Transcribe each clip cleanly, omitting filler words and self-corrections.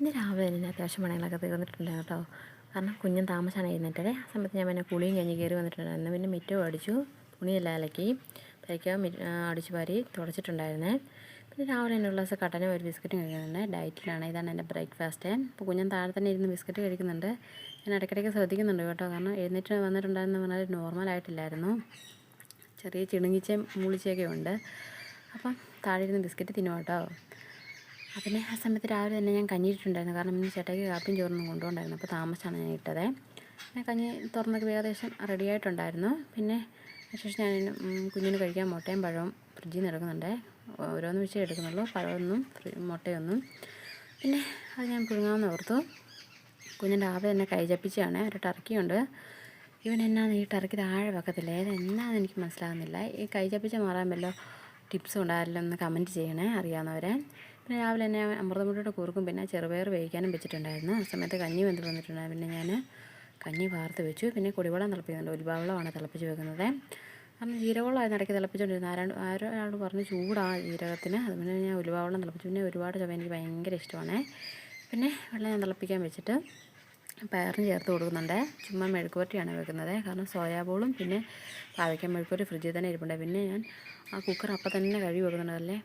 ഇന്ന് രാവിലെ തന്നെ അത്യാവശ്യം പണികളൊക്കെ തീർന്നിട്ടുണ്ടായിരുന്നു കേട്ടോ. കാരണം കുഞ്ഞും താമസമാണ് എഴുന്നേറ്റത്. ആ സമയത്ത് ഞാൻ പിന്നെ കുളിയും കഴിഞ്ഞ് കയറി വന്നിട്ടുണ്ടായിരുന്നു. പിന്നെ മിറ്റവും അടിച്ചു, തുണിയെല്ലാം അലക്കി, തയ്ക്കാൻ അടിച്ചു വാരി തുടച്ചിട്ടുണ്ടായിരുന്നേ. പിന്നെ രാവിലെ തന്നെ ഒരു ഗ്ലാസ് കട്ടനും ഒരു ബിസ്ക്കറ്റും കഴിക്കുന്നുണ്ട്. ഡയറ്റിലാണ്. ഇതാണ് എൻ്റെ ബ്രേക്ക്ഫാസ്റ്റ്. അപ്പോൾ കുഞ്ഞൻ താഴെ തന്നെ ഇരുന്ന് ബിസ്ക്കറ്റ് കഴിക്കുന്നുണ്ട്. ഞാൻ ഇടയ്ക്കിടയ്ക്ക് ശ്രദ്ധിക്കുന്നുണ്ട് കേട്ടോ. കാരണം എഴുന്നേറ്റ് വന്നിട്ടുണ്ടായിരുന്നു പറഞ്ഞാൽ നോർമലായിട്ടില്ലായിരുന്നു, ചെറിയ ചിണുങ്ങിച്ചയും മൂളിച്ചയൊക്കെ ഉണ്ട്. അപ്പം താഴെ ഇരുന്ന് ബിസ്ക്കറ്റ് തിന്നും കേട്ടോ. പിന്നെ ആ സമയത്ത് രാവിലെ തന്നെ ഞാൻ കഞ്ഞി ഇട്ടിട്ടുണ്ടായിരുന്നു. കാരണം ഇന്ന് ചേട്ടായിക്ക് കാപ്പിയും ചോറൊന്നും കൊണ്ടുപോകണ്ടായിരുന്നു. അപ്പോൾ താമസിച്ചാണ് ഞാൻ ഇട്ടത്. പിന്നെ കഞ്ഞി തുറന്നൊക്കെ ഏകദേശം റെഡി ആയിട്ടുണ്ടായിരുന്നു. പിന്നെ അതിനുശേഷം ഞാൻ കുഞ്ഞിന് കഴിക്കാൻ മുട്ടയും പഴവും ഫ്രിഡ്ജിൽ നിന്ന് എടുക്കുന്നുണ്ട്. ഓരോന്ന് വെച്ചേ എടുക്കുന്നുള്ളൂ, പഴമൊന്നും മുട്ടയൊന്നും. പിന്നെ അത് ഞാൻ പുഴുങ്ങാമെന്ന് ഓർത്തു. കുഞ്ഞിൻ്റെ രാവിലെ തന്നെ കൈചപ്പിച്ചാണ്. ഒരു ടർക്കിയുണ്ട്. ഇവൻ എന്നാന്ന് ഈ ടർക്കി താഴെ വെക്കത്തില്ല. ഏതെന്നാന്ന് എനിക്ക് മനസ്സിലാകുന്നില്ല. ഈ കൈചപ്പിച്ച മാറാൻ വല്ലോ ടിപ്സും ഉണ്ടായാലും ഒന്ന് കമൻറ്റ് ചെയ്യണേ, അറിയാവുന്നവരെ. പിന്നെ രാവിലെ തന്നെ അമൃതമുട്ടയുടെ കുറുക്കും പിന്നെ ചെറുപയർ വേവിക്കാനും വെച്ചിട്ടുണ്ടായിരുന്നു. ആ സമയത്ത് കഞ്ഞി വെന്ത് വന്നിട്ടുണ്ടായിരുന്നു. പിന്നെ ഞാൻ കഞ്ഞി വാർത്ത് വെച്ചു. പിന്നെ കുടിവെള്ളം തിളപ്പിക്കുന്നുണ്ട്. ഉലുവവെള്ളമാണ് തിളപ്പിച്ച് വെക്കുന്നത്. കാരണം ജീരകവെള്ളമായിരുന്നു ഇടയ്ക്ക് തിളപ്പിച്ചുകൊണ്ടിരുന്നത്. ഒരാൾ പറഞ്ഞ് ചൂടാണ് ജീരകത്തിന്. അതുപോലെ ഞാൻ ഉലുവവെള്ളം തിളപ്പിച്ചു. പിന്നെ ഒരുപാട് ചുവ എനിക്ക് ഭയങ്കര ഇഷ്ടമാണ്. പിന്നെ വെള്ളം ഞാൻ തിളപ്പിക്കാൻ വെച്ചിട്ട് പയറിന് ചേർത്ത് കൊടുക്കുന്നുണ്ട്. ചുമ്മാ മെഴുക്കുവരട്ടിയാണ് വെക്കുന്നത്. കാരണം സോയാബോളും പിന്നെ പാവയ്ക്ക മെഴുക്കുവരട്ടി ഫ്രിഡ്ജിൽ തന്നെ ഇരിപ്പുണ്ട്. പിന്നെ ഞാൻ ആ കുക്കർ അപ്പം തന്നെ കഴുകി വെക്കുന്നുണ്ട്. അല്ലേ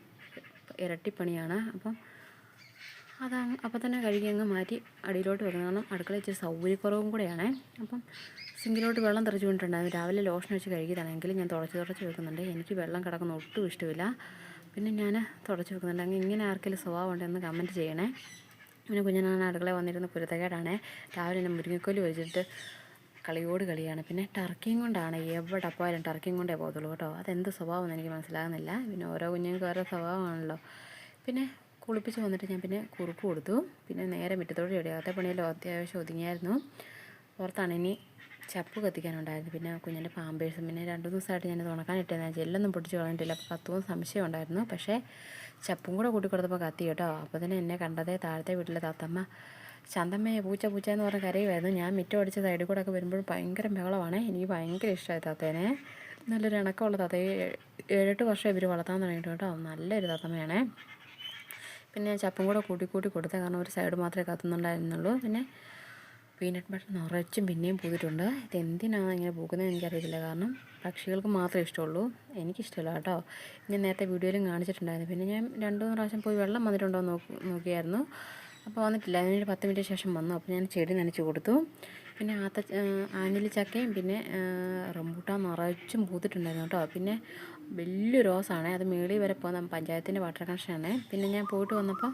ഇരട്ടിപ്പണിയാണ്. അപ്പം അപ്പം തന്നെ കഴുകി അങ്ങ് മാറ്റി അടിയിലോട്ട് വെക്കുന്നത്. കാരണം അടുക്കള ഇച്ചിരി സൗകര്യക്കുറവും കൂടെയാണ്. അപ്പം സിങ്കിലോട്ട് വെള്ളം തെറിച്ച് കൊണ്ടിട്ടുണ്ടായിരുന്നു. രാവിലെ ലോഷൻ വെച്ച് കഴുകിയതാണെങ്കിലും ഞാൻ തുടച്ച് വെക്കുന്നുണ്ട്. എനിക്ക് വെള്ളം കിടക്കുന്ന ഒട്ടും ഇഷ്ടമില്ല. പിന്നെ ഞാൻ തുടച്ച് വെക്കുന്നുണ്ട്. ഇങ്ങനെ ആർക്കെങ്കിലും സ്വഭാവം ഉണ്ടെന്ന് കമൻറ്റ് ചെയ്യണേ. പിന്നെ കുഞ്ഞനാണ് അടുക്കളയിൽ വന്നിരുന്ന കുരുത്തക്കേടാണ്. രാവിലെ തന്നെ മുരിങ്ങക്കോല് വെച്ചിട്ട് കളിയാണ്. പിന്നെ ടർക്കിയും കൊണ്ടാണ് എവിടെ പോയാലും ടർക്കിയും കൊണ്ടേ പോകത്തുള്ളൂ കേട്ടോ. അതെന്ത് സ്വഭാവമെന്ന് എനിക്ക് മനസ്സിലാകുന്നില്ല. പിന്നെ ഓരോ കുഞ്ഞുങ്ങൾക്ക് ഓരോ സ്വഭാവമാണല്ലോ. പിന്നെ കുളിപ്പിച്ച് വന്നിട്ട് ഞാൻ പിന്നെ കുറുക്ക് കൊടുത്തു. പിന്നെ നേരെ മുറ്റത്തോട് ചെടിയാകത്തെ പണിയെല്ലാം അത്യാവശ്യം ഒതുങ്ങിയായിരുന്നു. പുറത്താണ് ഇനി ചപ്പ് കത്തിക്കാനുണ്ടായിരുന്നു. പിന്നെ കുഞ്ഞിൻ്റെ പാമ്പേഴ്സും പിന്നെ 2 ദിവസമായിട്ട് ഞാനത് ഉണക്കാനിട്ടിരുന്ന ജെല്ലൊന്നും പൊട്ടിച്ച് കളഞ്ഞിട്ടില്ല. അപ്പോൾ കത്തുമെന്ന് സംശയം ഉണ്ടായിരുന്നു. പക്ഷേ ചപ്പും കൂടെ കൂട്ടി കൊടുത്തപ്പോൾ കത്തി കേട്ടോ. അപ്പോൾ തന്നെ എന്നെ കണ്ടതേ താഴത്തെ വീട്ടിലെ താത്തമ്മ ശാന്തമ്മയെ പൂച്ച എന്ന് പറഞ്ഞ കരയുമായിരുന്നു. ഞാൻ മിറ്റം അടിച്ച സൈഡിൽ കൂടെ ഒക്കെ വരുമ്പോൾ ഭയങ്കര ബഹളമാണ്. എനിക്ക് ഭയങ്കര ഇഷ്ടമായി താത്തേനെ. നല്ലൊരു ഇണക്കമുള്ള താത്തയെ 7-8 വർഷം ഇവർ വളർത്താൻ തുടങ്ങിയിട്ട് കേട്ടോ. നല്ലൊരു താത്തമ്മയാണേ. പിന്നെ ചപ്പും കൂടെ കൂട്ടി കൊടുത്ത കാരണം ഒരു സൈഡ് മാത്രമേ കത്തുന്നുണ്ടായിരുന്നുള്ളൂ. പിന്നെ പീനട്ട് ബട്ടർ നിറച്ചും പിന്നെയും പൂത്തിട്ടുണ്ട്. ഇതെന്തിനാണ് ഇങ്ങനെ പൂക്കുന്നതെന്ന് എനിക്കറിയത്തില്ല. കാരണം പക്ഷികൾക്ക് മാത്രമേ ഇഷ്ടമുള്ളൂ, എനിക്കിഷ്ടമില്ല കേട്ടോ. ഞാൻ നേരത്തെ വീഡിയോയിലും കാണിച്ചിട്ടുണ്ടായിരുന്നു. പിന്നെ ഞാൻ 2-3 പ്രാവശ്യം പോയി വെള്ളം വന്നിട്ടുണ്ടോ എന്ന് നോക്കിയായിരുന്നു. അപ്പോൾ വന്നിട്ടില്ല. അതിനൊരു 10 മിനിറ്റ് ശേഷം വന്നു. അപ്പോൾ ഞാൻ ചെടി നനച്ച് കൊടുത്തു. പിന്നെ ആഞ്ഞിലി ചക്കയും പിന്നെ റംബൂട്ടാൻ നിറച്ചും പൂത്തിട്ടുണ്ടായിരുന്നു കേട്ടോ. പിന്നെ വലിയ റോസാണ്. അത് മേളിൽ വരെ പോകുന്ന പഞ്ചായത്തിൻ്റെ വാട്ടർ കണക്ഷനാണ്. പിന്നെ ഞാൻ പോയിട്ട് വന്നപ്പോൾ